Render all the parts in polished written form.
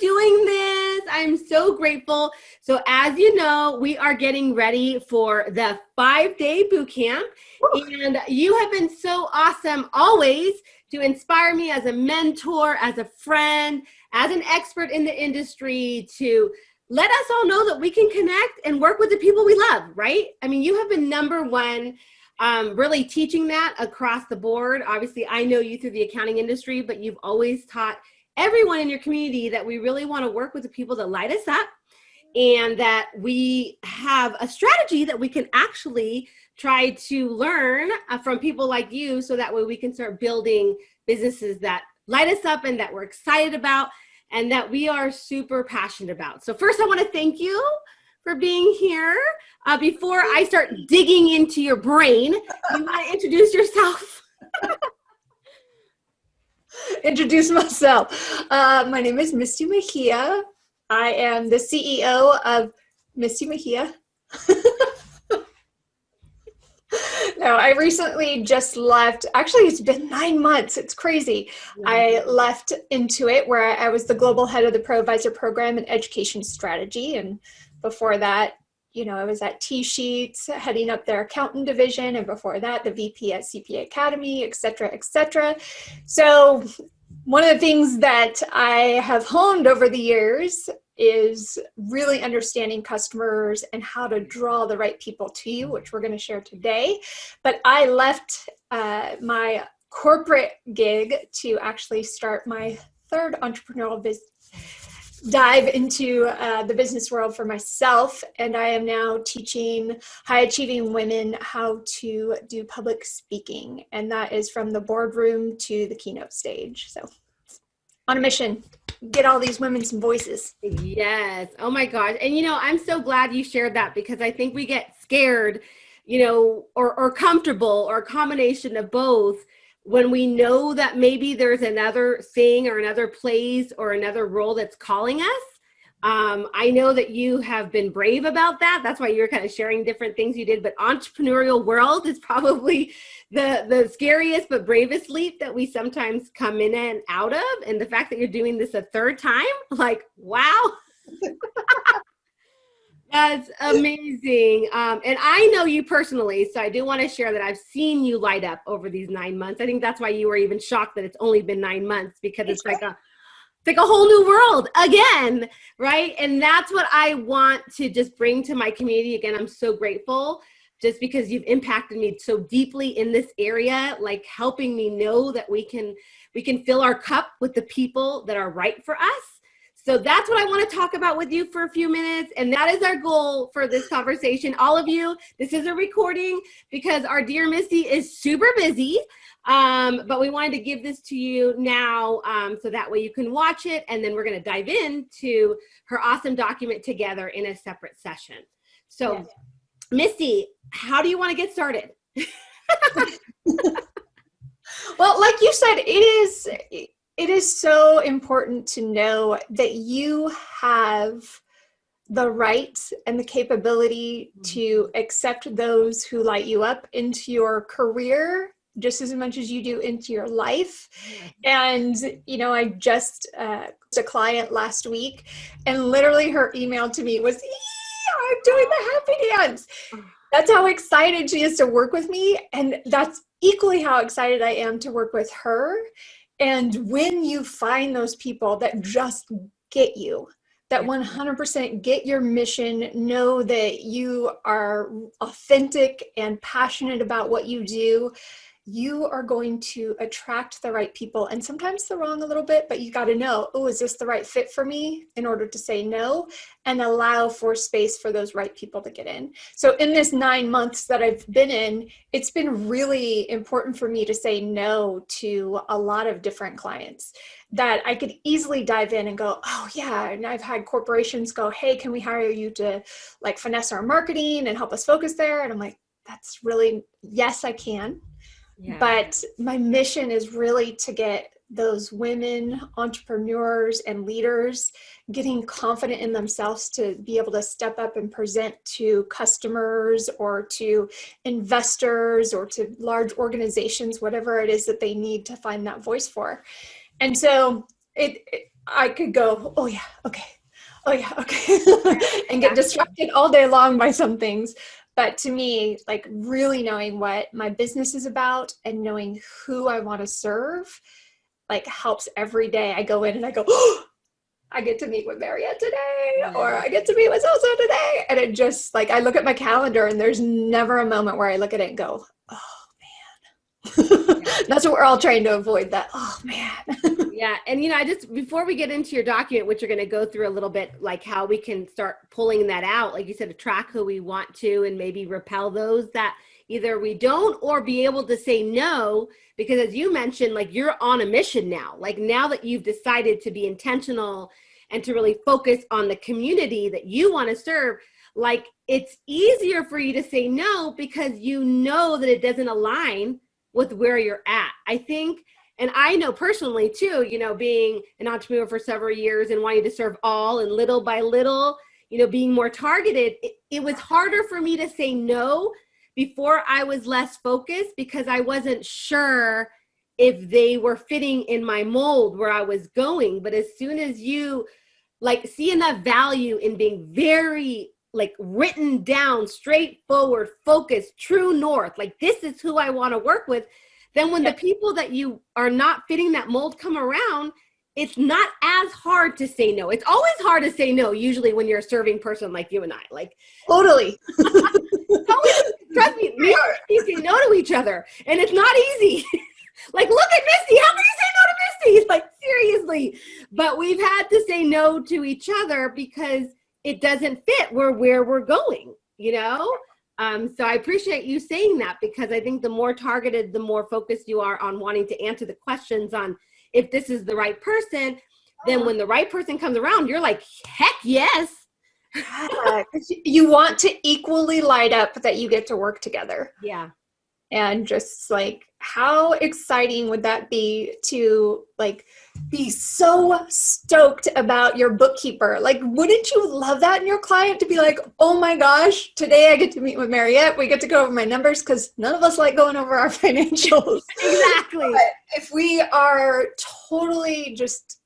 doing this. I'm so grateful. So as you know, we are getting ready for the 5-day boot camp. And you have been so awesome always to inspire me as a mentor, as a friend, as an expert in the industry, to let us all know that we can connect and work with the people we love, right? I mean, you have been number one, really teaching that across the board. Obviously, I know you through the accounting industry, but you've always taught everyone in your community that we really want to work with the people that light us up, and that we have a strategy that we can actually try to learn from people like you, so that way we can start building businesses that light us up and that we're excited about and that we are super passionate about. So first, I want to thank you for being here. Before I start digging into your brain, you want to introduce yourself? Introduce myself. My name is Misty Megia. I am the CEO of Misty Megia. No, I recently just left. Actually, it's been 9 months. It's crazy. I left Intuit, where I was the global head of the ProAdvisor program and education strategy. And before that, I was at T-Sheets, heading up their accountant division. And before that, the VP at CPA Academy, et cetera, et cetera. So one of the things that I have honed over the years is really understanding customers and how to draw the right people to you, which we're going to share today. But I left my corporate gig to actually start my third entrepreneurial dive into the business world for myself. And I am now teaching high achieving women how to do public speaking. And that is from the boardroom to the keynote stage. So on a mission, get all these women some voices. Yes. Oh my gosh. And I'm so glad you shared that, because I think we get scared, or comfortable, or a combination of both, when we know that maybe there's another thing or another place or another role that's calling us. I know that you have been brave about that. That's why you're kind of sharing different things you did. But entrepreneurial world is probably the scariest but bravest leap that we sometimes come in and out of. And the fact that you're doing this a third time, like, wow. That's amazing. And I know you personally, so I do want to share that I've seen you light up over these 9 months. I think that's why you were even shocked that it's only been 9 months, because it's like a whole new world again, right? And that's what I want to just bring to my community. Again, I'm so grateful just because you've impacted me so deeply in this area, like helping me know that we can fill our cup with the people that are right for us. So that's what I want to talk about with you for a few minutes. And that is our goal for this conversation. All of you, this is a recording because our dear Misty is super busy. But we wanted to give this to you now, so that way you can watch it. And then we're going to dive into her awesome document together in a separate session. So yes. Misty, how do you want to get started? Well, like you said, it is so important to know that you have the right and the capability to accept those who light you up into your career just as much as you do into your life. And, I just a client last week, and literally her email to me was, I'm doing the happy dance. That's how excited she is to work with me. And that's equally how excited I am to work with her. And when you find those people that just get you, that 100% get your mission, know that you are authentic and passionate about what you do, you are going to attract the right people, and sometimes the wrong a little bit, but you got to know, oh, is this the right fit for me, in order to say no and allow for space for those right people to get in. So in this 9 months that I've been in, it's been really important for me to say no to a lot of different clients that I could easily dive in and go, oh yeah. And I've had corporations go, hey, can we hire you to like finesse our marketing and help us focus there? And I'm like, that's really, yes, I can. Yeah. But my mission is really to get those women entrepreneurs and leaders getting confident in themselves to be able to step up and present to customers or to investors or to large organizations, whatever it is that they need to find that voice for. And so I could go, oh yeah, okay. Oh yeah, okay. And get distracted all day long by some things. But to me, like really knowing what my business is about and knowing who I want to serve, like helps every day. I go in and I go, oh, I get to meet with Mariette today, or I get to meet with so-so today. And it just like, I look at my calendar and there's never a moment where I look at it and go, oh man. That's what we're all trying to avoid, that, oh man. Yeah. And, I just, before we get into your document, which you're going to go through a little bit, like how we can start pulling that out, like you said, attract who we want to, and maybe repel those that either we don't, or be able to say no, because as you mentioned, like you're on a mission now, like now that you've decided to be intentional and to really focus on the community that you want to serve, like it's easier for you to say no because you know that it doesn't align with where you're at. I think, and I know personally too, being an entrepreneur for several years and wanting to serve all, and little by little, being more targeted, it was harder for me to say no before I was less focused, because I wasn't sure if they were fitting in my mold where I was going. But as soon as you like see enough value in being very like written down, straightforward, focused, true north, like this is who I want to work with, then when the people that you are not fitting that mold come around, it's not as hard to say no. It's always hard to say no, usually when you're a serving person like you and I. Like Totally. Trust me, we say no to each other, and it's not easy. Like, look at Misty. How can you say no to Misty? Like, seriously. But we've had to say no to each other because it doesn't fit where we're going, So I appreciate you saying that, because I think the more targeted, the more focused you are on wanting to answer the questions on if this is the right person, then when the right person comes around, you're like, heck yes. Yeah, you want to equally light up that you get to work together. Yeah. And just like, how exciting would that be to like be so stoked about your bookkeeper? Like, wouldn't you love that in your client to be like, oh my gosh, today I get to meet with Mariette. We get to go over my numbers, because none of us like going over our financials. Exactly. But if we are totally just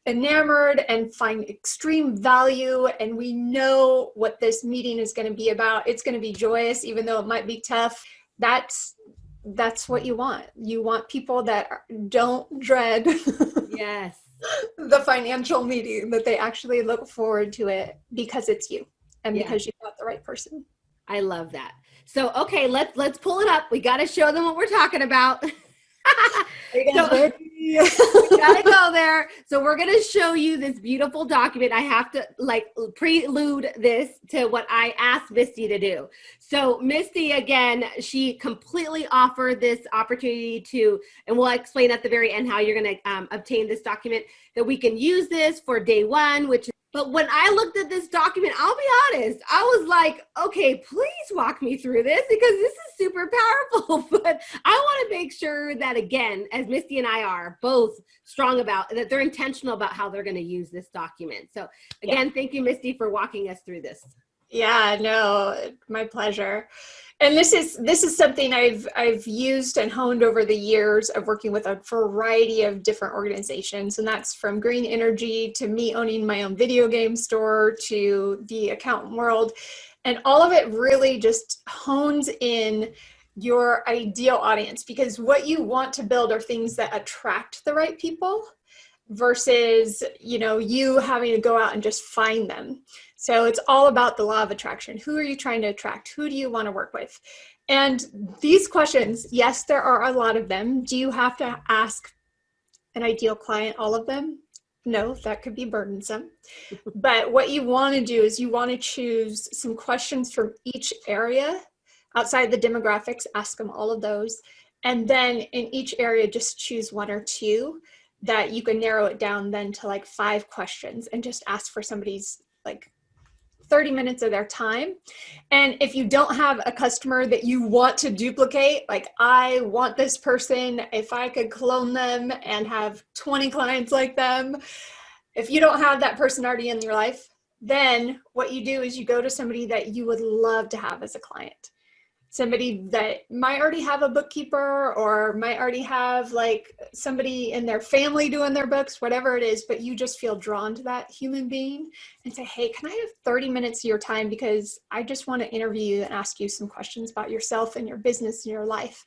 enamored and find extreme value, and we know what this meeting is going to be about, it's going to be joyous, even though it might be tough. That's what you want. You want people that don't dread yes the financial meeting, that they actually look forward to it because it's you and because you got the right person. I love that. So, okay, let's pull it up. We got to show them what we're talking about. We gotta go there. So we're gonna show you this beautiful document. I have to like prelude this to what I asked Misty to do. So Misty, again, she completely offered this opportunity to, and we'll explain at the very end how you're gonna obtain this document, that we can use this for day one, but when I looked at this document, I'll be honest, I was like, okay, please walk me through this, because this is super powerful. But I want to make sure that, again, as Misty and I are both strong about, that they're intentional about how they're going to use this document. So again, thank you, Misty, for walking us through this. Yeah, no, my pleasure. And this is something I've used and honed over the years of working with a variety of different organizations. And that's from green energy to me owning my own video game store to the accountant world. And all of it really just hones in your ideal audience, because what you want to build are things that attract the right people versus, you having to go out and just find them. So it's all about the law of attraction. Who are you trying to attract? Who do you want to work with? And these questions, yes, there are a lot of them. Do you have to ask an ideal client all of them? No, that could be burdensome. But what you want to do is you want to choose some questions from each area outside the demographics, ask them all of those. And then in each area, just choose one or two that you can narrow it down then to like 5 questions, and just ask for somebody's like 30 minutes of their time. And if you don't have a customer that you want to duplicate, like I want this person, if I could clone them and have 20 clients like them, if you don't have that person already in your life, then what you do is you go to somebody that you would love to have as a client. somebody that might already have a bookkeeper or might already have like somebody in their family doing their books, whatever it is, but you just feel drawn to that human being and say, hey, can I have 30 minutes of your time? Because I just want to interview you and ask you some questions about yourself and your business and your life.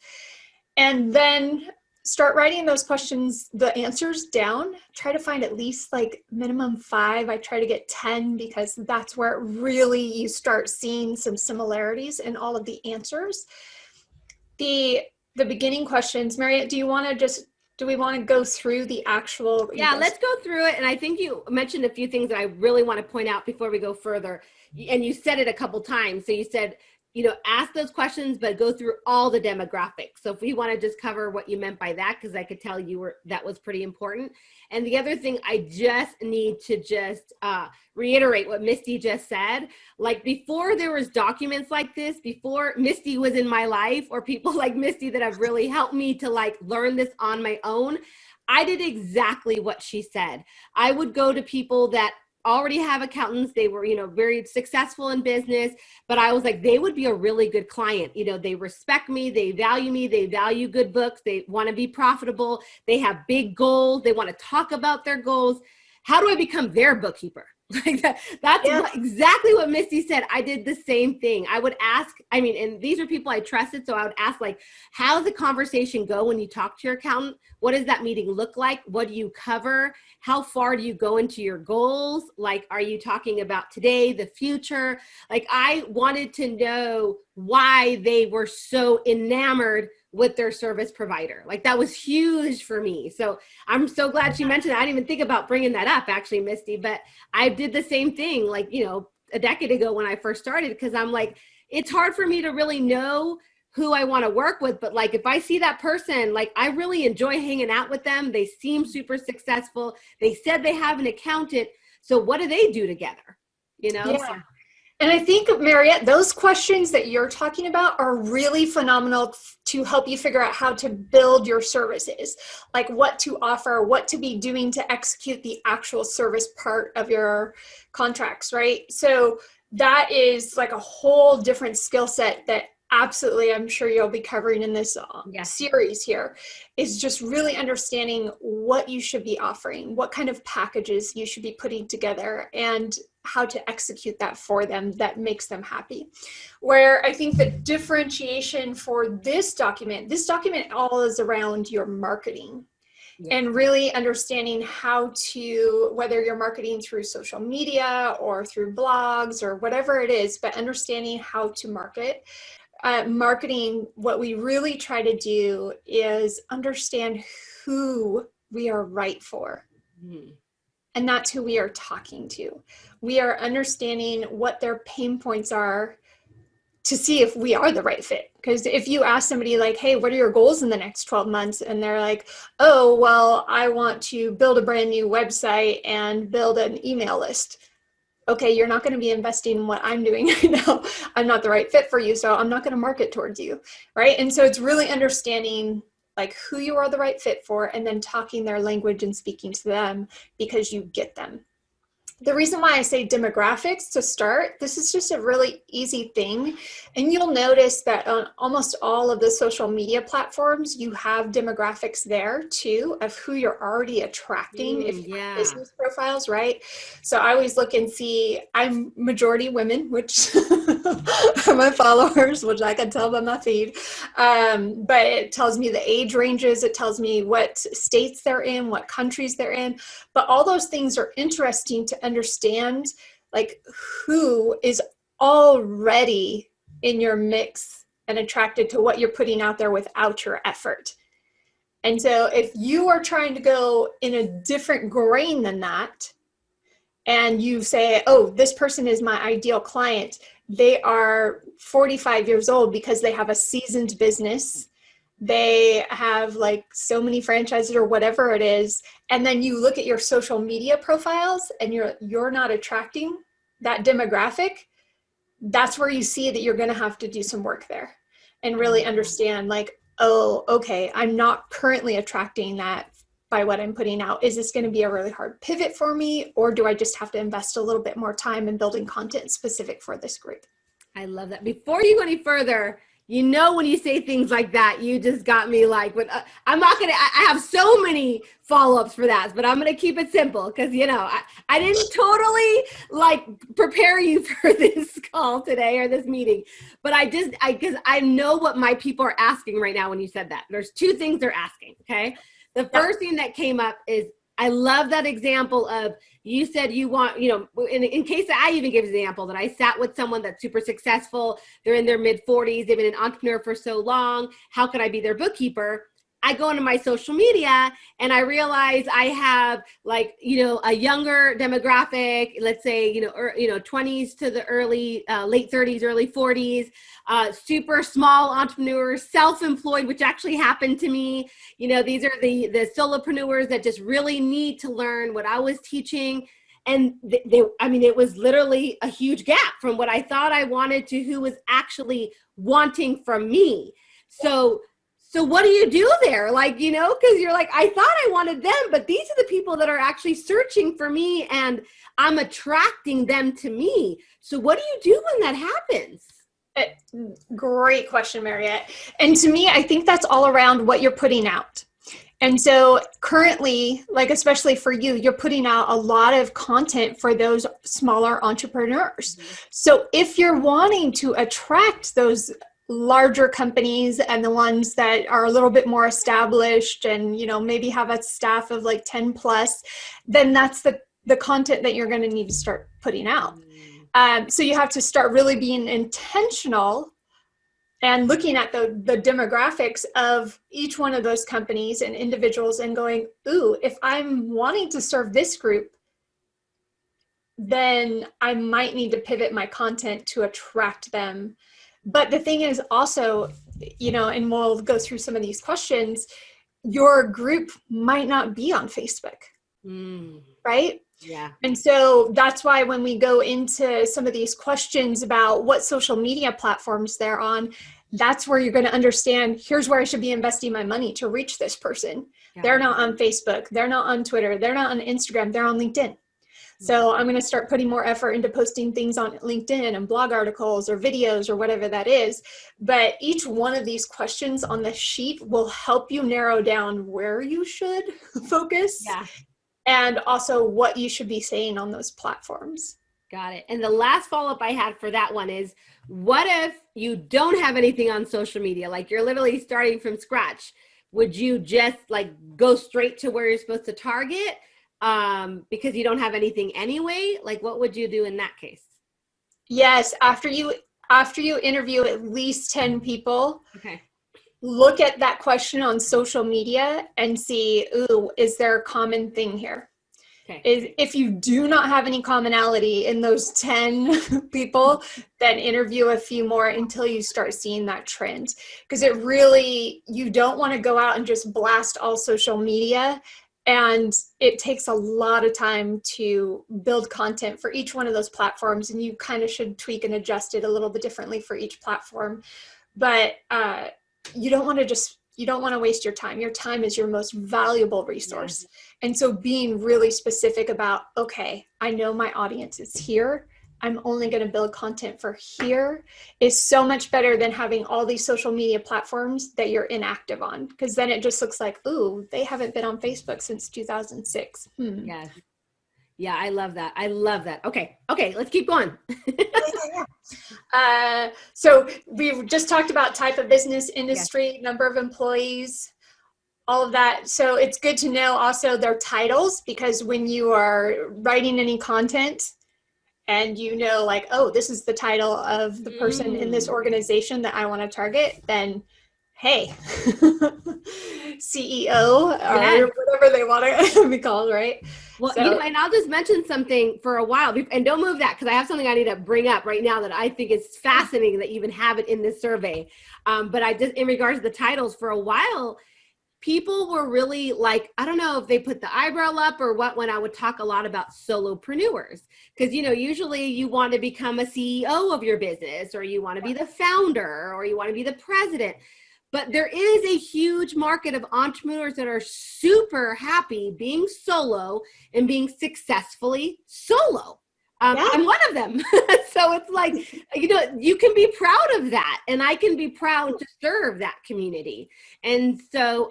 And then start writing those questions, the answers down. Try to find at least like minimum 5. I try to get 10 because that's where really you start seeing some similarities in all of the answers. The beginning questions, Marriott, do we want to go through the actual? Yeah, let's go through it. And I think you mentioned a few things that I really want to point out before we go further. And you said it a couple times. So you said, ask those questions, but go through all the demographics. So if we want to just cover what you meant by that, because I could tell that was pretty important. And the other thing, I just need to reiterate what Misty just said. Like before there was documents like this, before Misty was in my life, or people like Misty that have really helped me to like learn this on my own, I did exactly what she said. I would go to people that already have accountants. They were, very successful in business, but I was like, they would be a really good client. They respect me, they value good books, they want to be profitable, they have big goals, they want to talk about their goals. How do I become their bookkeeper? Like that's exactly what Misty said. I did the same thing. I would ask, and these are people I trusted. So I would ask like, how's the conversation go when you talk to your accountant? What does that meeting look like? What do you cover? How far do you go into your goals? Like, are you talking about today, the future? Like I wanted to know why they were so enamored with their service provider. Like that was huge for me. So I'm so glad she mentioned that. I didn't even think about bringing that up actually, Misty, but I did the same thing like, a decade ago when I first started, because I'm like, it's hard for me to really know who I want to work with. But like, if I see that person, like I really enjoy hanging out with them. They seem super successful. They said they have an accountant. So what do they do together? Yeah. So. And I think, Marriott, those questions that you're talking about are really phenomenal to help you figure out how to build your services, like what to offer, what to be doing to execute the actual service part of your contracts, right? So that is like a whole different skill set that absolutely I'm sure you'll be covering in this series here, is just really understanding what you should be offering, what kind of packages you should be putting together, and how to execute that for them that makes them happy. Where I think the differentiation for this document all is around your marketing. Yeah. And really understanding how to, whether you're marketing through social media or through blogs or whatever it is, but understanding how to market. Marketing, what we really try to do is understand who we are right for. Mm. And that's who we are talking to. We are understanding what their pain points are to see if we are the right fit. Because if you ask somebody like, hey, what are your goals in the next 12 months? And they're like, oh, well, I want to build a brand new website and build an email list. Okay, you're not going to be investing in what I'm doing right now. I'm not the right fit for you, so I'm not going to market towards you, right? And so it's really understanding like who you are the right fit for, and then talking their language and speaking to them because you get them. The reason why I say demographics to start, this is just a really easy thing. And you'll notice that on almost all of the social media platforms, you have demographics there too of who you're already attracting if you have business profiles, right? So I always look and see, I'm majority women, which are my followers, which I can tell by my feed. But it tells me the age ranges, it tells me what states they're in, what countries they're in. But all those things are interesting to understand, like who is already in your mix and attracted to what you're putting out there without your effort. And so if you are trying to go in a different grain than that, and you say, oh, this person is my ideal client, they are 45 years old because they have a seasoned business, they have like so many franchises or whatever it is, and then you look at your social media profiles and you're not attracting that demographic, that's where you see that you're going to have to do some work there and really understand like, oh, okay, I'm not currently attracting that by what I'm putting out. Is this going to be a really hard pivot for me, or do I just have to invest a little bit more time in building content specific for this group? I love that. Before you go any further, you know, when you say things like that, you just got me like, I'm not going to, I have so many follow-ups for that, but I'm going to keep it simple because, you know, I didn't totally like prepare you for this call today or this meeting, but because I know what my people are asking right now when you said that. There's two things they're asking, okay? The first thing that came up is, I love that example of, you said you want, you know, in case I even give an example that I sat with someone that's super successful. They're in their mid 40s. They've been an entrepreneur for so long. How could I be their bookkeeper? I go into my social media and I realize I have like, you know, a younger demographic, let's say, 20s to the late 30s, early 40s, super small entrepreneurs, self-employed, which actually happened to me. You know, these are the solopreneurs that just really need to learn what I was teaching. And it was literally a huge gap from what I thought I wanted to who was actually wanting from me. So what do you do there? Like, you know, because you're like, I thought I wanted them, but these are the people that are actually searching for me and I'm attracting them to me. So what do you do when that happens? Great question, Mariette. And to me, I think that's all around what you're putting out. And so currently, like, especially for you, you're putting out a lot of content for those smaller entrepreneurs. Mm-hmm. So if you're wanting to attract those larger companies and the ones that are a little bit more established and, you know, maybe have a staff of like 10 plus, then that's the content that you're going to need to start putting out. So you have to start really being intentional and looking at the demographics of each one of those companies and individuals and going, ooh, if I'm wanting to serve this group, then I might need to pivot my content to attract them. But the thing is also, you know, and we'll go through some of these questions, your group might not be on Facebook, right? Yeah. And so that's why when we go into some of these questions about what social media platforms they're on, that's where you're going to understand, here's where I should be investing my money to reach this person. Yeah. They're not on Facebook. They're not on Twitter. They're not on Instagram. They're on LinkedIn. So I'm going to start putting more effort into posting things on LinkedIn and blog articles or videos or whatever that is. But each one of these questions on the sheet will help you narrow down where you should focus. Yeah. And also what you should be saying on those platforms. Got it. And the last follow-up I had for that one is, what if you don't have anything on social media? Like you're literally starting from scratch. Would you just like go straight to where you're supposed to target? Because you don't have anything anyway? Like what would you do in that case? Yes. After you interview at least 10 people, okay, look at that question on social media and see, ooh, is there a common thing here? Okay. If you do not have any commonality in those 10 people, then interview a few more until you start seeing that trend. Because you don't want to go out and just blast all social media. And it takes a lot of time to build content for each one of those platforms. And you kind of should tweak and adjust it a little bit differently for each platform. But you don't want to waste your time. Your time is your most valuable resource. Yeah. And so being really specific about, okay, I know my audience is here. I'm only going to build content for here is so much better than having all these social media platforms that you're inactive on. Because then it just looks like, ooh, they haven't been on Facebook since 2006. Yes. Yeah, I love that. I love that. Okay, let's keep going. So we've just talked about type of business, industry, number of employees, all of that. So it's good to know also their titles, because when you are writing any content and you know, like, oh, this is the title of the person in this organization that I want to target, then hey, CEO or whatever they want to be called, right? Well, so, and I'll just mention something for a while, and don't move that, because I have something I need to bring up right now that I think is fascinating that you even have it in this survey. But I just, in regards to the titles, for a while, people were really like, I don't know if they put the eyebrow up or what, when I would talk a lot about solopreneurs, because, you know, usually you want to become a CEO of your business, or you want to be the founder, or you want to be the president. But there is a huge market of entrepreneurs that are super happy being solo and being successfully solo. Yeah. I'm one of them. So it's like, you can be proud of that, and I can be proud to serve that community. And so,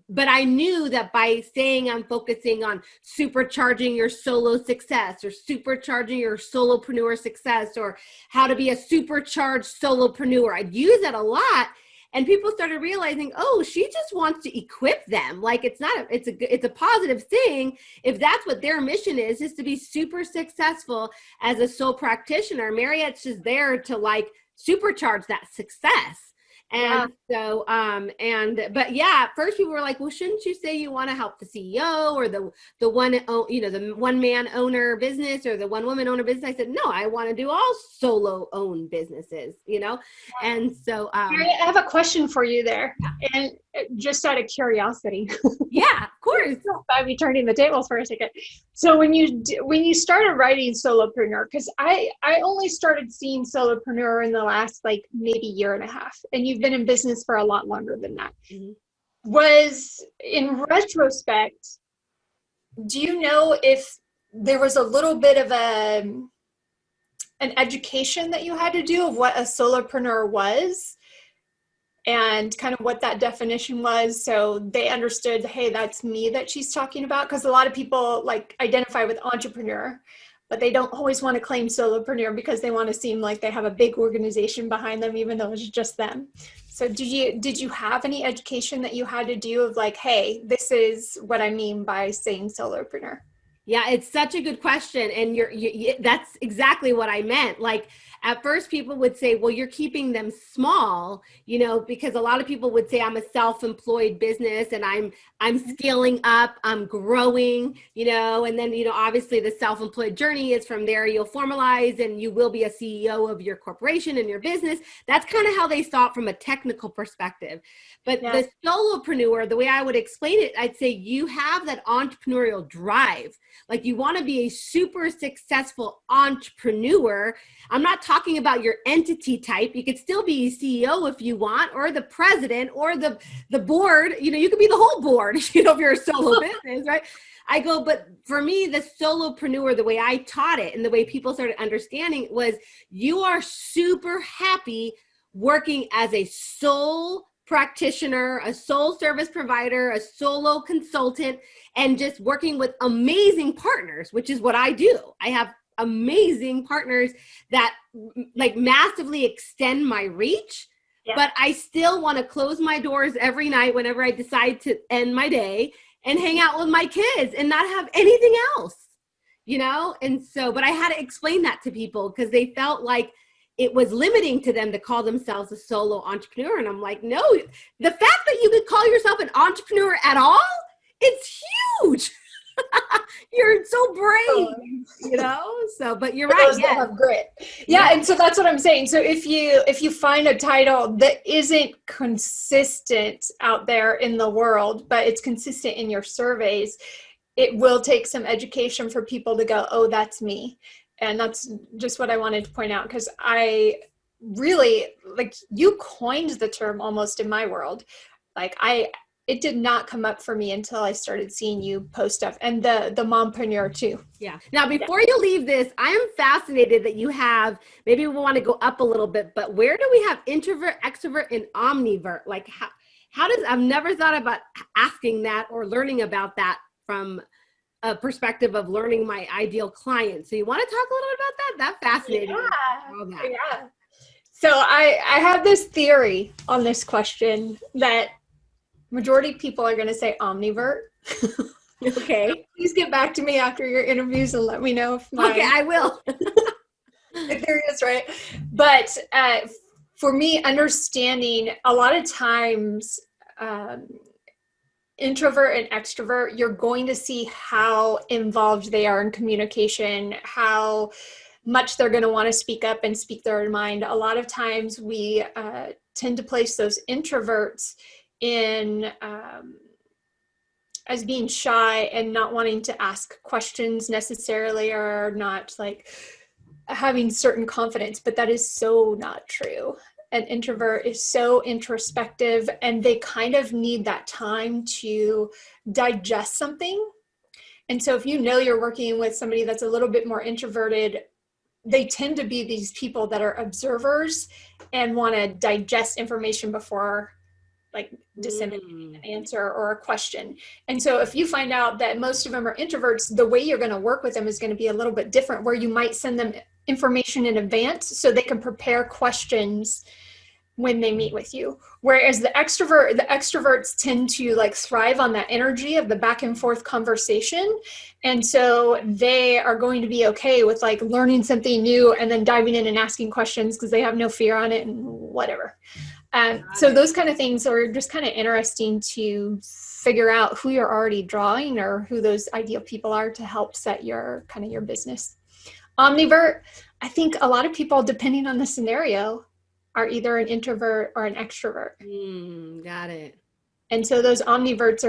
but I knew that by saying I'm focusing on supercharging your solo success, or supercharging your solopreneur success, or how to be a supercharged solopreneur, I'd use it a lot. And people started realizing, oh, she just wants to equip them. Like, it's a positive thing. If that's what their mission is to be super successful as a sole practitioner. Marriott's just there to like supercharge that success. And so, but yeah, at first people were like, well, shouldn't you say you want to help the CEO or the one man owner business or the one woman owner business? I said, no, I want to do all solo owned businesses, And so, I have a question for you there, and just out of curiosity. Yeah, of course. I'll be turning the tables for a second. So when you started writing solopreneur, because I only started seeing solopreneur in the last like maybe year and a half, and you've been in business for a lot longer than that. Mm-hmm. Was, in retrospect, do you know if there was a little bit of an education that you had to do of what a solopreneur was and kind of what that definition was, so they understood, hey, that's me that she's talking about? Because a lot of people like identify with entrepreneur, but they don't always want to claim solopreneur because they want to seem like they have a big organization behind them, even though it's just them. So did you have any education that you had to do of like, hey, this is what I mean by saying solopreneur? Yeah, it's such a good question. And that's exactly what I meant. Like, at first people would say, well, you're keeping them small, because a lot of people would say I'm a self-employed business and I'm scaling up, I'm growing, and then, obviously the self-employed journey is from there. You'll formalize and you will be a CEO of your corporation and your business. That's kind of how they saw it from a technical perspective. But the solopreneur, the way I would explain it, I'd say you have that entrepreneurial drive. Like, you want to be a super successful entrepreneur. I'm not talking about your entity type. You could still be a CEO if you want, or the president, or the board. You could be the whole board, if you're a solo business, right? I go, but for me, the solopreneur, the way I taught it and the way people started understanding it was, you are super happy working as a sole practitioner, a sole service provider, a solo consultant, and just working with amazing partners, which is what I do. I have amazing partners that like massively extend my reach, but I still want to close my doors every night whenever I decide to end my day and hang out with my kids and not have anything else, And so, but I had to explain that to people because they felt like it was limiting to them to call themselves a solo entrepreneur. And I'm like, no, the fact that you could call yourself an entrepreneur at all, it's huge. You're so brave, so, but you're right. Those that have grit. Yeah. And so that's what I'm saying. So if you find a title that isn't consistent out there in the world, but it's consistent in your surveys, it will take some education for people to go, oh, that's me. And that's just what I wanted to point out, because I really, like, you coined the term almost in my world. Like, it did not come up for me until I started seeing you post stuff, and the mompreneur too. Yeah. Now, before you leave this, I am fascinated that you have, maybe we want to go up a little bit, but where do we have introvert, extrovert, and omnivert? Like, how does, I've never thought about asking that or learning about that from a perspective of learning my ideal client. So you want to talk a little bit about that? That's fascinating. Yeah. So I have this theory on this question that majority of people are going to say omnivert. Okay. Please get back to me after your interviews and let me know if okay, I will. The theory is right. But for me, understanding a lot of times, introvert and extrovert, you're going to see how involved they are in communication, how much they're going to want to speak up and speak their mind. A lot of times we tend to place those introverts in as being shy and not wanting to ask questions necessarily, or not like having certain confidence, but that is so not true. An introvert is so introspective, and they kind of need that time to digest something. And so if you know you're working with somebody that's a little bit more introverted, they tend to be these people that are observers and want to digest information before like disseminating an answer or a question. And so if you find out that most of them are introverts, the way you're going to work with them is going to be a little bit different, where you might send them information in advance so they can prepare questions when they meet with you. Whereas the extroverts tend to like thrive on that energy of the back and forth conversation. And so they are going to be okay with like learning something new and then diving in and asking questions because they have no fear on it and whatever. So those kind of things are just kind of interesting to figure out who you're already drawing or who those ideal people are to help set your kind of your business. Omnivert, I think a lot of people, depending on the scenario, are either an introvert or an extrovert. Got it. And so those omniverts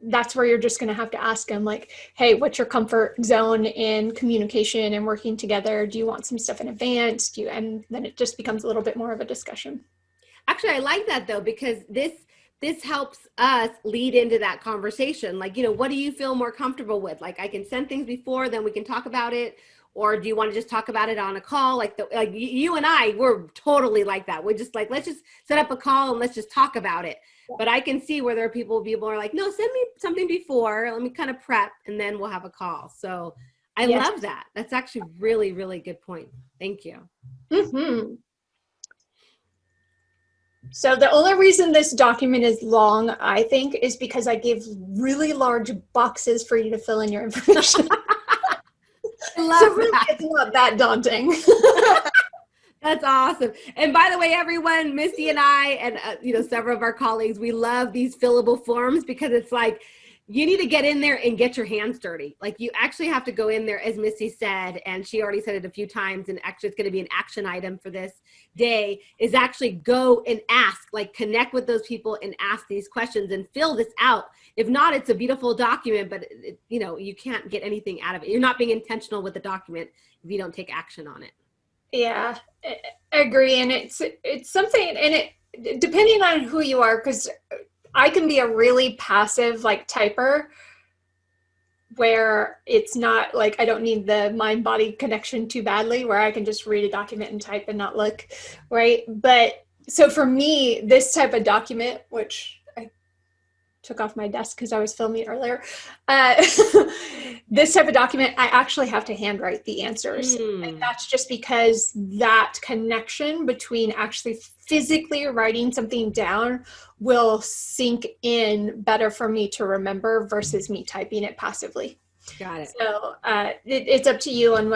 that's where you're just going to have to ask them like, hey, what's your comfort zone in communication and working together? Do you want some stuff in advance? And then it just becomes a little bit more of a discussion. Actually, I like that though, because this helps us lead into that conversation. Like, what do you feel more comfortable with? Like, I can send things before, then we can talk about it. Or do you want to just talk about it on a call? Like you and I, we're totally like that. We're just like, let's just set up a call and let's just talk about it. Yeah. But I can see where there are people are like, no, send me something before. Let me kind of prep and then we'll have a call. So I love that. That's actually really, really good point. Thank you. Mm-hmm. So the only reason this document is long, I think, is because I give really large boxes for you to fill in your information. So really, it's not that daunting. That's awesome. And by the way, everyone, Misty and I, and several of our colleagues, we love these fillable forms because it's like, you need to get in there and get your hands dirty. Like you actually have to go in there, as Misty said, and she already said it a few times, and actually it's going to be an action item for this day, is actually go and ask, like connect with those people and ask these questions and fill this out. If not, it's a beautiful document, but you can't get anything out of it. You're not being intentional with the document if you don't take action on it. Yeah, I agree. And it's something, and it depending on who you are, because I can be a really passive like typer where it's not like I don't need the mind-body connection too badly, where I can just read a document and type and not look, right? But so for me, this type of document, which I took off my desk because I was filming earlier, this type of document, I actually have to handwrite the answers. And that's just because that connection between actually physically writing something down will sink in better for me to remember versus me typing it passively. Got it. So it's up to you on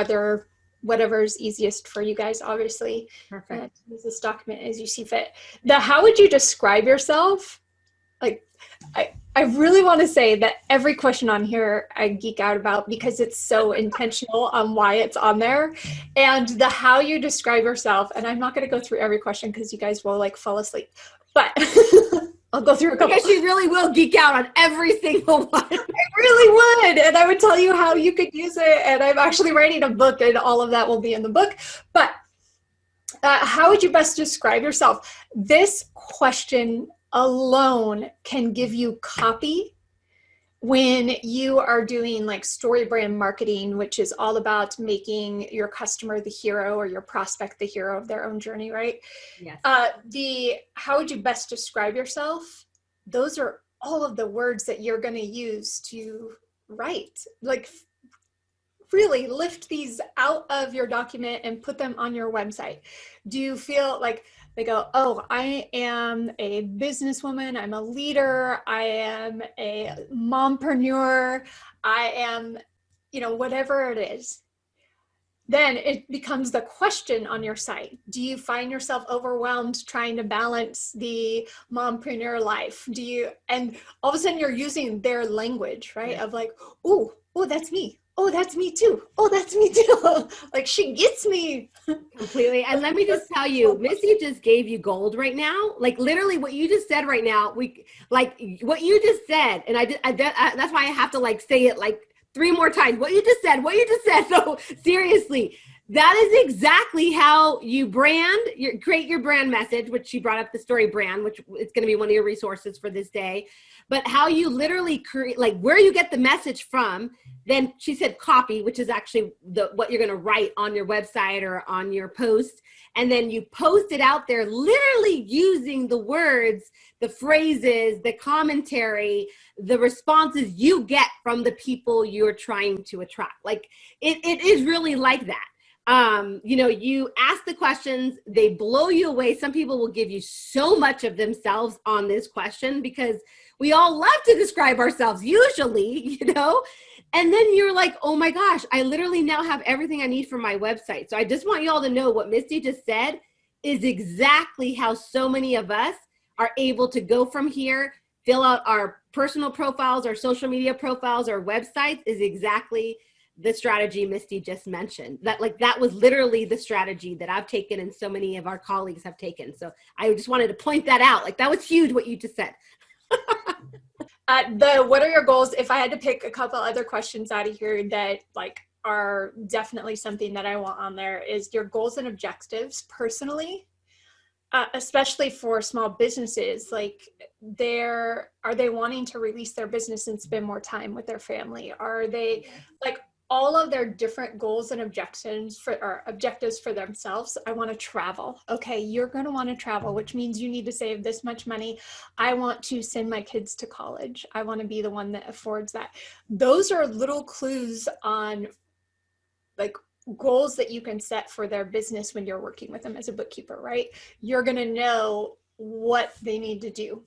whatever's easiest for you guys, obviously. Perfect. Use this document as you see fit. How would you describe yourself? Like, I really want to say that every question on here I geek out about because it's so intentional on why it's on there, and how you describe yourself. And I'm not going to go through every question because you guys will like fall asleep, but I'll go through a couple. Because you really will geek out on every single one. I really would. And I would tell you how you could use it. And I'm actually writing a book and all of that will be in the book. But how would you best describe yourself? This question alone can give you copy when you are doing like story brand marketing, which is all about making your customer the hero or your prospect the hero of their own journey, right? Yes. How would you best describe yourself? Those are all of the words that you're going to use to write. Like really lift these out of your document and put them on your website. Do you feel like they go, oh, I am a businesswoman, I'm a leader, I am a mompreneur, I am, whatever it is. Then it becomes the question on your site. Do you find yourself overwhelmed trying to balance the mompreneur life? And all of a sudden you're using their language, right? Yeah. Of like, oh, that's me. Oh, that's me too. Oh, that's me too. Like she gets me. Completely. And let me just tell you, Misty just gave you gold right now. Like literally what you just said right now, what you just said. And that's why I have to like say it like 3 more times. What you just said. So seriously, That is exactly how you create your brand message, which she brought up the story brand, which is going to be one of your resources for this day. But how you literally create, like where you get the message from. Then she said copy, which is actually what you're going to write on your website or on your post. And then you post it out there, literally using the words, the phrases, the commentary, the responses you get from the people you're trying to attract. Like it is really like that. You ask the questions, they blow you away. Some people will give you so much of themselves on this question because we all love to describe ourselves usually, and then you're like, oh my gosh, I literally now have everything I need for my website. So I just want you all to know what Misty just said is exactly how so many of us are able to go from here, fill out our personal profiles, our social media profiles, our websites is exactly the strategy Misty just mentioned. That was literally the strategy that I've taken and so many of our colleagues have taken. So I just wanted to point that out. Like that was huge what you just said. What are your goals? If I had to pick a couple other questions out of here that are definitely something that I want on there is your goals and objectives personally, especially for small businesses. Like are they wanting to release their business and spend more time with their family? Are they all of their different goals and objectives for themselves? I want to travel. Okay, you're going to want to travel, which means you need to save this much money. I want to send my kids to college. I want to be the one that affords that. Those are little clues on goals that you can set for their business when you're working with them as a bookkeeper, right? You're going to know what they need to do.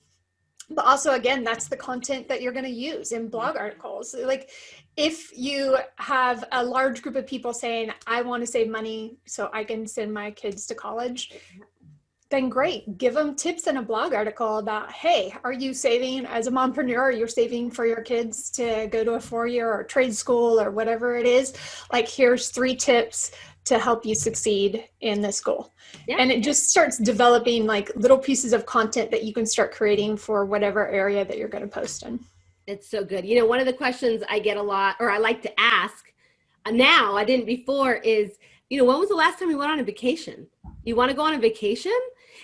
But also, again, that's the content that you're going to use in blog articles. Like if you have a large group of people saying, I want to save money so I can send my kids to college, then great. Give them tips in a blog article about, hey, are you saving as a mompreneur? You're saving for your kids to go to a 4-year or trade school or whatever it is. Like, here's 3 tips to help you succeed in this goal. Yeah. And it just starts developing little pieces of content that you can start creating for whatever area that you're going to post in. It's so good. One of the questions I get a lot, or I like to ask now, I didn't before, is, when was the last time you went on a vacation? You want to go on a vacation?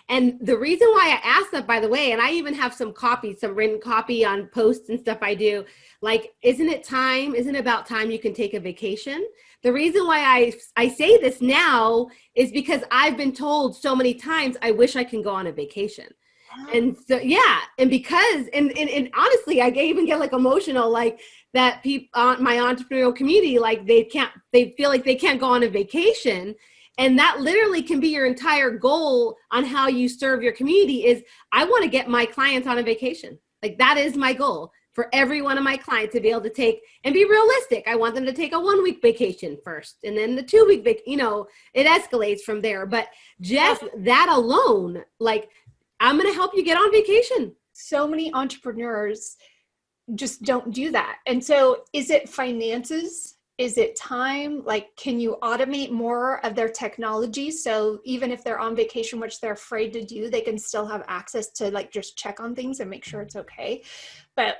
And the reason why I asked that, by the way, and I even have some written copy on posts and stuff I do, isn't it about time you can take a vacation? The reason why I say this now is because I've been told so many times, I wish I can go on a vacation. And so, yeah. And because, and honestly, I even get emotional, that people on my entrepreneurial community, they feel like they can't go on a vacation. And that literally can be your entire goal on how you serve your community is, I want to get my clients on a vacation. That is my goal for every one of my clients, to be able to take and be realistic. I want them to take a 1-week vacation first, and then the 2-week it escalates from there. But just that alone, I'm going to help you get on vacation. So many entrepreneurs just don't do that. And so is it finances? Is it time? Can you automate more of their technology? So even if they're on vacation, which they're afraid to do, they can still have access to just check on things and make sure it's okay. But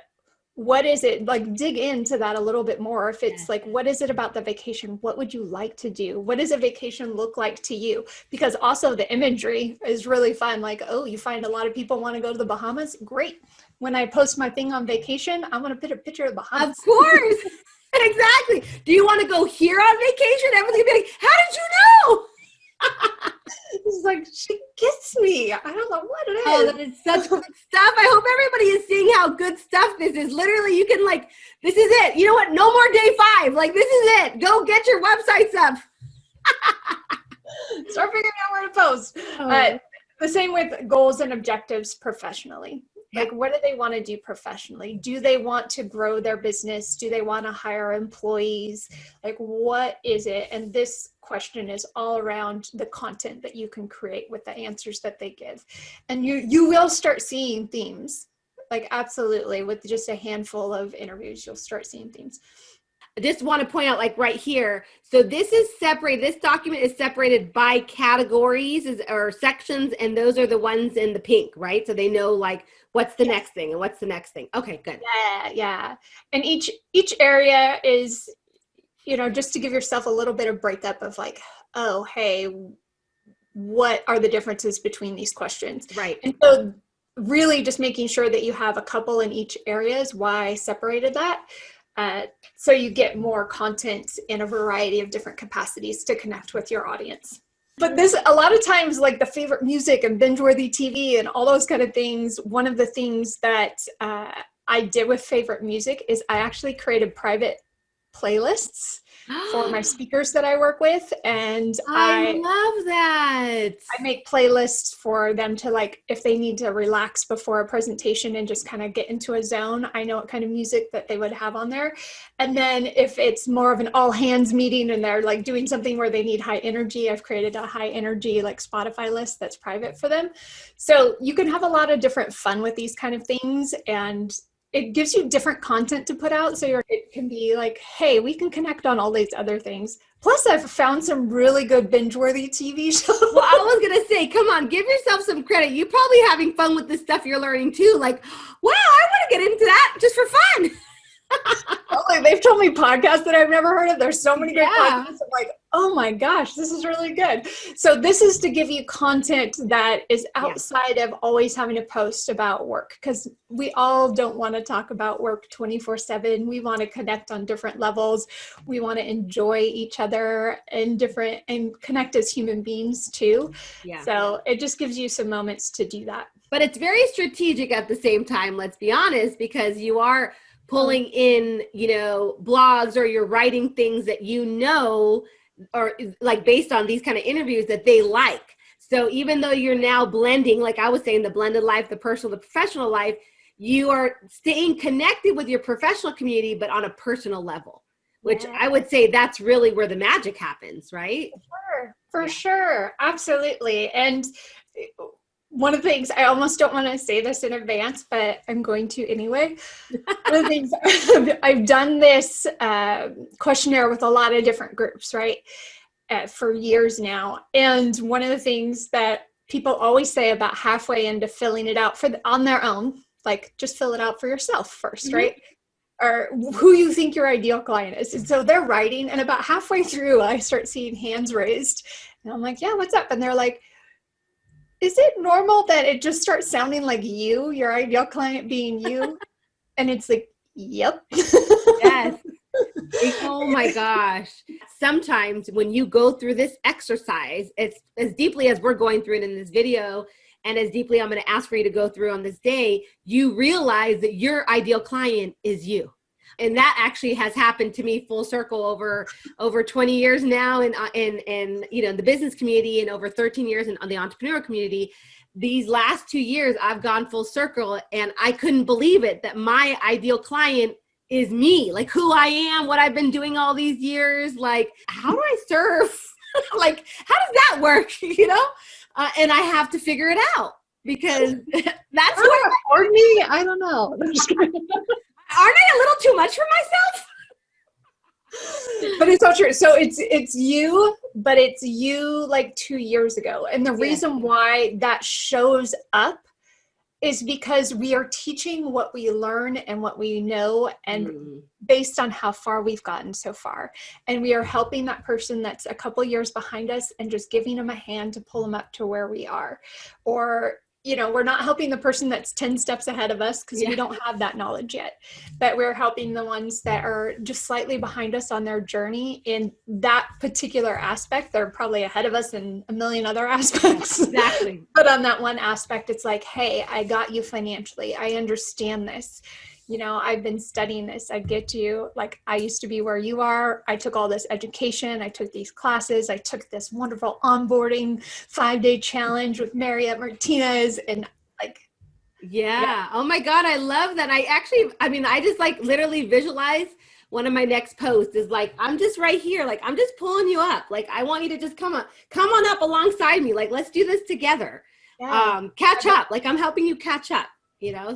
what is it? Dig into that a little bit more. If it's what is it about the vacation? What would you like to do? What does a vacation look like to you? Because also the imagery is really fun. You find a lot of people want to go to the Bahamas. Great. When I post my thing on vacation, I want to put a picture of the Bahamas. Of course. Exactly. Do you want to go here on vacation? Everything be how did you know? It's she gets me. I don't know what it is. Oh, that is such good stuff. I hope everybody is seeing how good stuff this is. Literally, you can this is it. You know what? No more day 5. This is it. Go get your websites up. Start figuring out where to post. The same with goals and objectives professionally. What do they want to do professionally? Do they want to grow their business? Do they want to hire employees? What is it? And this question is all around the content that you can create with the answers that they give. And you will start seeing themes. Absolutely. With just a handful of interviews, you'll start seeing themes. I just want to point out right here. So this is separated. This document is separated by categories or sections. And those are the ones in the pink, right? So they know what's the next thing and what's the next thing. Okay, good. Yeah. And each area is, just to give yourself a little bit of breakup of oh, hey, what are the differences between these questions? Right. And so really just making sure that you have a couple in each area is why I separated that. So you get more content in a variety of different capacities to connect with your audience. But this, a lot of times, like the favorite music and binge-worthy TV and all those kind of things, one of the things that I did with favorite music is I actually created private playlists for my speakers that I work with. And I love that. I make playlists for them to, like, if they need to relax before a presentation and just kind of get into a zone, I know what kind of music that they would have on there. And then if it's more of an all hands meeting and they're like doing something where they need high energy, I've created a high energy like Spotify list that's private for them. So you can have a lot of different fun with these kind of things, and it gives you different content to put out. So it can be like, hey, we can connect on all these other things. Plus, I've found some really good binge-worthy TV shows. Well, I was going to say, come on, give yourself some credit. You're probably having fun with the stuff you're learning too. Like, wow, I want to get into that just for fun. Like, they've told me podcasts that I've never heard of. There's so many great podcasts. I'm like, oh my gosh, this is really good. So this is to give you content that is outside of always having to post about work, because we all don't want to talk about work 24/7. We want to connect on different levels. We want to enjoy each other and connect as human beings too. Yeah. So it just gives you some moments to do that. But it's very strategic at the same time, let's be honest, because you are pulling in, blogs, or you're writing things that or like based on these kind of interviews that they like. So even though you're now blending, like I was saying, the blended life, the personal, the professional life, you are staying connected with your professional community, but on a personal level, which I would say that's really where the magic happens, right? For sure. Absolutely. And one of the things, I almost don't want to say this in advance, but I'm going to anyway. One of the things, I've done this questionnaire with a lot of different groups, right, for years now. And one of the things that people always say about halfway into filling it out on their own, like just fill it out for yourself first, right? Or who you think your ideal client is. And so they're writing, and about halfway through, I start seeing hands raised. And I'm like, yeah, what's up? And they're like, is it normal that it just starts sounding like you, your ideal client being you? And it's like, yep. Yes. Oh my gosh. Sometimes when you go through this exercise, it's as deeply as we're going through it in this video, and as deeply I'm going to ask for you to go through on this day, you realize that your ideal client is you. And that actually has happened to me full circle over 20 years now in the business community, and over 13 years in the entrepreneur community. These last 2 years, I've gone full circle, and I couldn't believe it that my ideal client is me, like who I am, what I've been doing all these years. Like, how do I serve? Like, how does that work? And I have to figure it out, because that's what or me. I don't know. Aren't I a little too much for myself? But it's so true. So it's you, but it's you like 2 years ago. And the reason why that shows up is because we are teaching what we learn and what we know, and based on how far we've gotten so far. And we are helping that person that's a couple years behind us and just giving them a hand to pull them up to where we are. Or we're not helping the person that's 10 steps ahead of us, because we don't have that knowledge yet, but we're helping the ones that are just slightly behind us on their journey in that particular aspect. They're probably ahead of us in a million other aspects. Exactly. But on that one aspect, it's like, hey, I got you financially. I understand this. I've been studying this. I get you. Like, I used to be where you are. I took all this education. I took these classes. I took this wonderful onboarding 5-day challenge with Mariette Martinez. And like, Oh my God, I love that. I just like literally visualize one of my next posts is like, I'm just right here. Like, I'm just pulling you up. Like, I want you to just come on up alongside me. Like, let's do this together. Catch up. Like, I'm helping you catch up,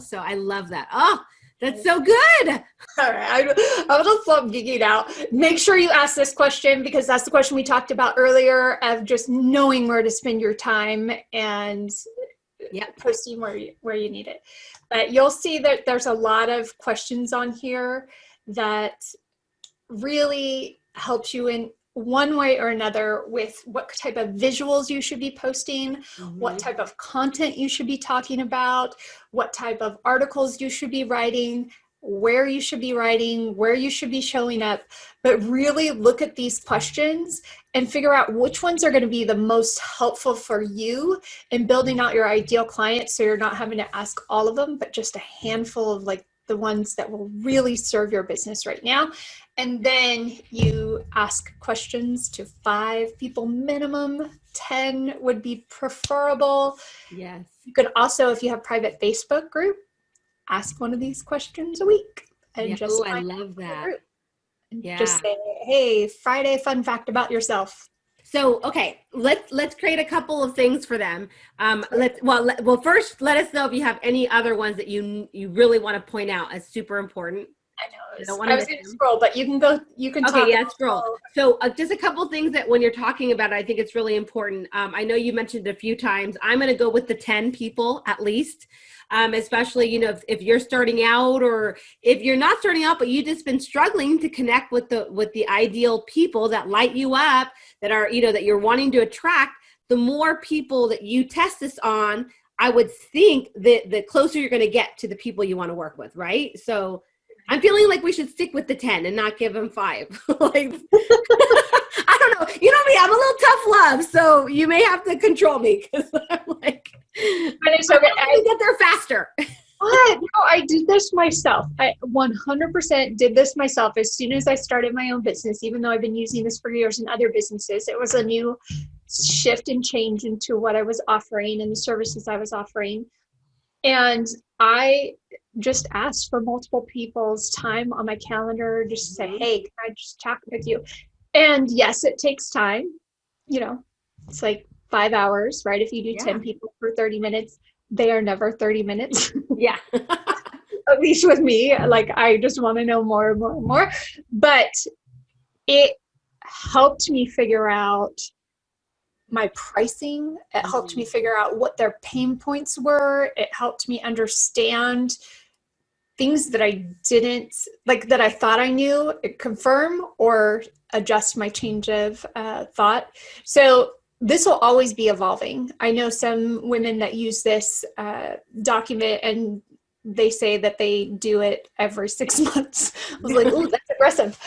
so I love that. Oh, that's so good. All right. I'm going to stop geeking out. Make sure you ask this question, because that's the question we talked about earlier, of just knowing where to spend your time and posting where you need it. But you'll see that there's a lot of questions on here that really helps you in one way or another with what type of visuals you should be posting, what type of content you should be talking about, what type of articles you should be writing, where you should be writing, where you should be showing up, but really look at these questions and figure out which ones are going to be the most helpful for you in building out your ideal client. So you're not having to ask all of them, but just a handful of like the ones that will really serve your business right now. And then you ask questions to 5 people minimum. 10 would be preferable. Yes. You could also, if you have private Facebook group, ask one of these questions a week and just I love that. Just say, hey, Friday fun fact about yourself. So, okay, let's create a couple of things for them. First, let us know if you have any other ones that you really want to point out as super important. I know. I was going to scroll, but you can go. You can talk. Okay, yeah, scroll. So just a couple things that when you're talking about it, I think it's really important. I know you mentioned a few times. I'm going to go with the 10 people at least. Especially, if you're starting out, or if you're not starting out, but you've just been struggling to connect with the ideal people that light you up, that are, that you're wanting to attract. The more people that you test this on, I would think that the closer you're going to get to the people you want to work with, right? So I'm feeling like we should stick with the 10 and not give them 5. Like, I don't know. You know me, I'm a little tough love, so you may have to control me because I'm like, I get there faster. What? No, I did this myself. I 100% did this myself. As soon as I started my own business, even though I've been using this for years in other businesses, it was a new shift and change into what I was offering and the services I was offering. And I just asked for multiple people's time on my calendar, just to say, hey, can I just chat with you? And yes, it takes time. It's like 5 hours, right? If you do 10 people for 30 minutes, they are never 30 minutes. Yeah. At least with me, like I just want to know more and more and more. But it helped me figure out my pricing. It helped me figure out what their pain points were. It helped me understand things that I didn't, like that I thought I knew, confirm or adjust my change of thought. So this will always be evolving. I know some women that use this document and they say that they do it every 6 months. I was like, ooh, that's aggressive.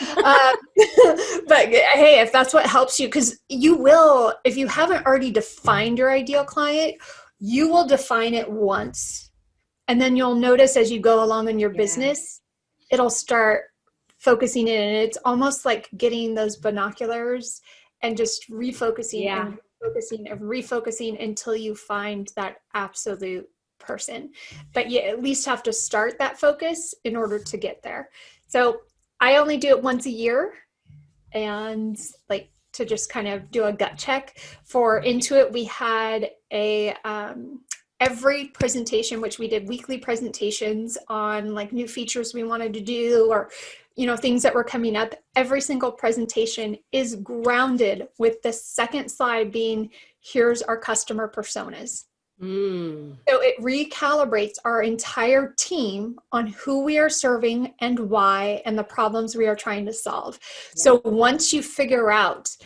But hey, if that's what helps you, because you will, if you haven't already defined your ideal client, you will define it once. And then you'll notice as you go along in your business, it'll start focusing in. And it's almost like getting those binoculars and just refocusing and refocusing and refocusing until you find that absolute person. But you at least have to start that focus in order to get there. So I only do it once a year, and like to just kind of do a gut check. For Intuit, we had a every presentation, which we did weekly presentations on like new features we wanted to do, or things that were coming up. Every single presentation is grounded with the second slide being, here's our customer personas. So it recalibrates our entire team on who we are serving and why, and the problems we are trying to solve. So once you figure out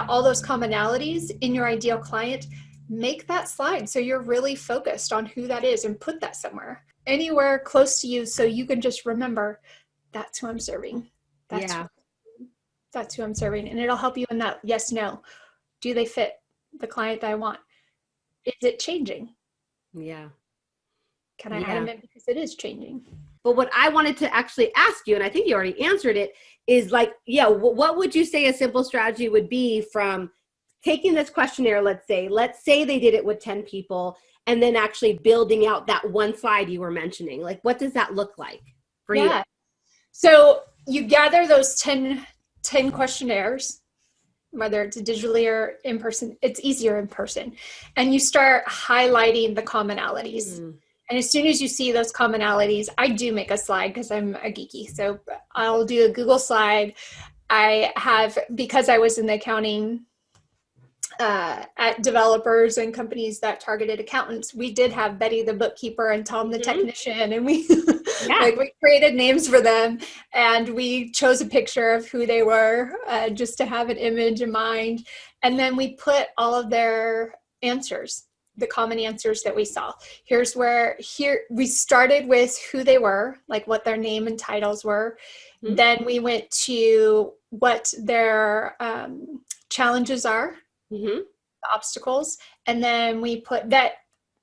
all those commonalities in your ideal client, make that slide so you're really focused on who that is and put anywhere close to you so you can just remember, that's who I'm serving. That's who I'm serving. And it'll help you in that yes, no. Do they fit the client that I want? Is it changing? Yeah. Can I add them in because it is changing? But what I wanted to actually ask you, and I think you already answered it, is like, what would you say a simple strategy would be from taking this questionnaire, let's say they did it with 10 people, and then actually building out that one slide you were mentioning? Like, what does that look like for you? So you gather those 10 questionnaires, whether it's digitally or in person. It's easier in person. And you start highlighting the commonalities. And as soon as you see those commonalities, I do make a slide because I'm a geeky. So I'll do a Google slide. I have, because I was in the accounting at developers and companies that targeted accountants, we did have Betty the bookkeeper and Tom the technician, and we like we created names for them, and we chose a picture of who they were just to have an image in mind, and then we put all of their answers, the common answers that we saw. Here we started with who they were, like what their name and titles were. Then we went to what their challenges are, the obstacles, and then we put that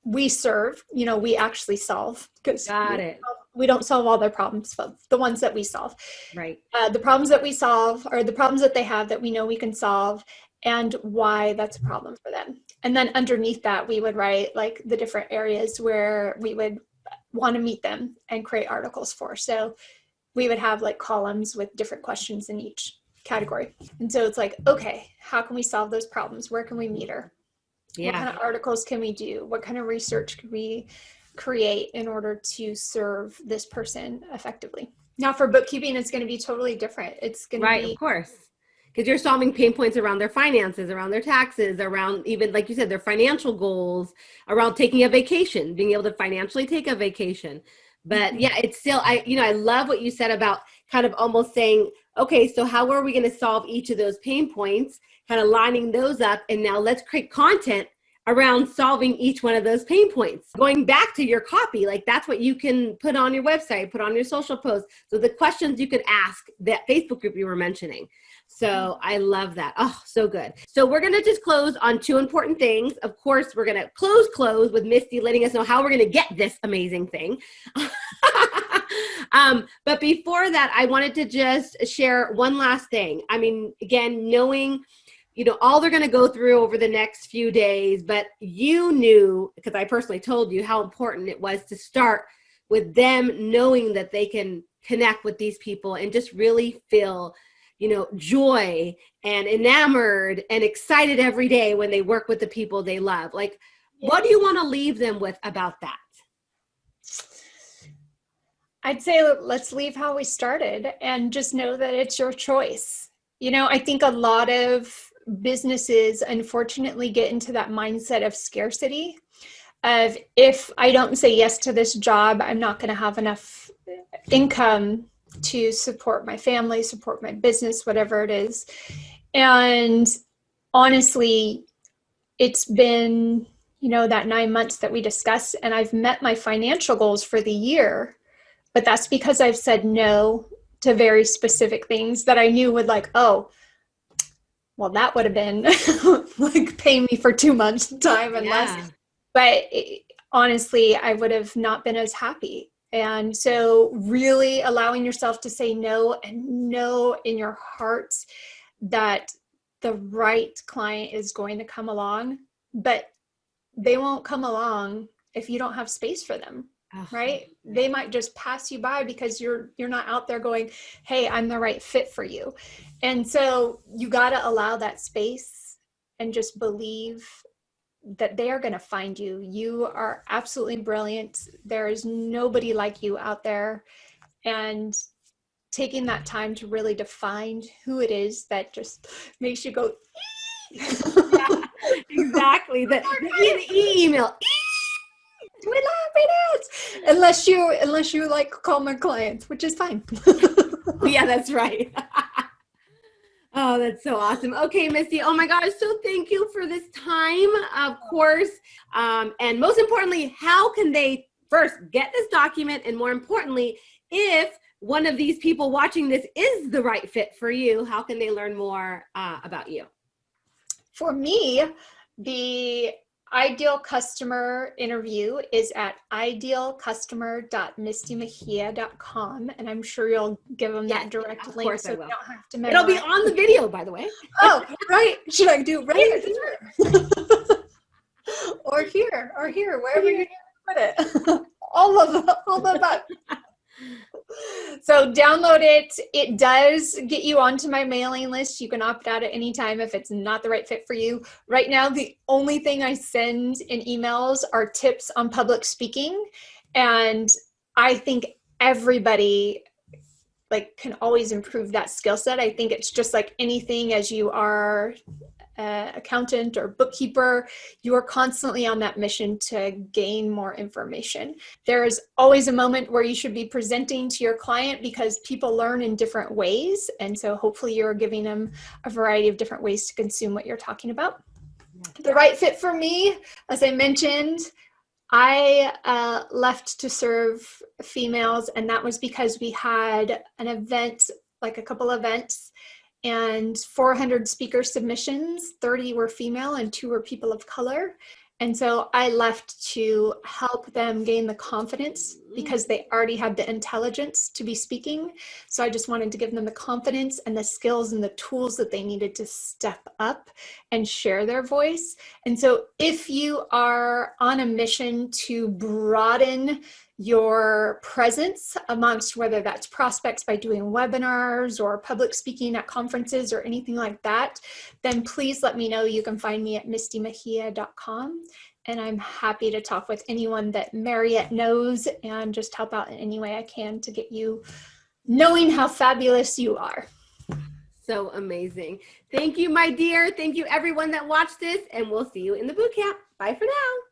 we serve, we actually solve, because we don't solve all their problems, but the ones that we solve. Right. The problems that we solve are the problems that they have that we know we can solve, and why that's a problem for them. And then underneath that, we would write like the different areas where we would want to meet them and create articles for. So we would have like columns with different questions in each category. And so it's like, okay, how can we solve those problems? Where can we meet her? What kind of articles can we do? What kind of research can we create in order to serve this person effectively? Now for bookkeeping, it's going to be totally different. It's going to be, of course, because you're solving pain points around their finances, around their taxes, around even, like you said, their financial goals, around taking a vacation, being able to financially take a vacation. But yeah, it's still, I love what you said about kind of almost saying, okay, so how are we going to solve each of those pain points, kind of lining those up, and now let's create content around solving each one of those pain points. Going back to your copy, like that's what you can put on your website, put on your social posts. So the questions you could ask that Facebook group you were mentioning. So I love that. Oh, so good. So we're going to just close on two important things. Of course, we're going to close with Misty letting us know how we're going to get this amazing thing. But before that, I wanted to just share one last thing. I mean, again, knowing all they're going to go through over the next few days, but you knew, because I personally told you how important it was to start with them knowing that they can connect with these people and just really feel, joy and enamored and excited every day when they work with the people they love. Like, what do you want to leave them with about that? I'd say let's leave how we started and just know that it's your choice. I think a lot of businesses unfortunately get into that mindset of scarcity of, if I don't say yes to this job, I'm not going to have enough income to support my family, support my business, whatever it is. And honestly, it's been, that 9 months that we discussed, and I've met my financial goals for the year, but that's because I've said no to very specific things that I knew would well, that would have been like paying me for 2 months time and less. But honestly, I would have not been as happy. And so really allowing yourself to say no, and know in your heart that the right client is going to come along, but they won't come along if you don't have space for them. Right? They might just pass you by because you're not out there going, hey, I'm the right fit for you. And so you got to allow that space and just believe that they are going to find you. You are absolutely brilliant. There is nobody like you out there. And taking that time to really define who it is that just makes you go, Exactly. The email. We love it. Unless you like call my clients, which is fine. Yeah, that's right. Oh, that's so awesome. Okay, Misty. Oh my gosh. So thank you for this time, of course. And most importantly, how can they first get this document? And more importantly, if one of these people watching this is the right fit for you, how can they learn more about you? For me, the Ideal Customer interview is at idealcustomer.mistymegia.com, and I'm sure you'll give them that direct link so they don't have to memorize. It'll be on the video, by the way. Oh, right. Should I do right here? or here, wherever you put it. all of that. So download it. It does get you onto my mailing list. You can opt out at any time if it's not the right fit for you. Right now, the only thing I send in emails are tips on public speaking. And I think everybody can always improve that skill set. I think it's just like anything, as you are accountant or bookkeeper, you are constantly on that mission to gain more information. There is always a moment where you should be presenting to your client because people learn in different ways. And so hopefully you're giving them a variety of different ways to consume what you're talking about. The right fit for me, as I mentioned, I left to serve females, and that was because we had an event, like a couple events, and 400 speaker submissions, 30 were female and 2 were people of color. And so I left to help them gain the confidence because they already had the intelligence to be speaking. So I just wanted to give them the confidence and the skills and the tools that they needed to step up and share their voice. And so if you are on a mission to broaden your presence amongst, whether that's prospects by doing webinars or public speaking at conferences or anything like that, then please let me know. You can find me at mistymegia.com, and I'm happy to talk with anyone that Marriott knows and just help out in any way I can to get you knowing how fabulous you are. So amazing. Thank you, my dear. Thank you, everyone that watched this, and we'll see you in the boot camp. Bye for now.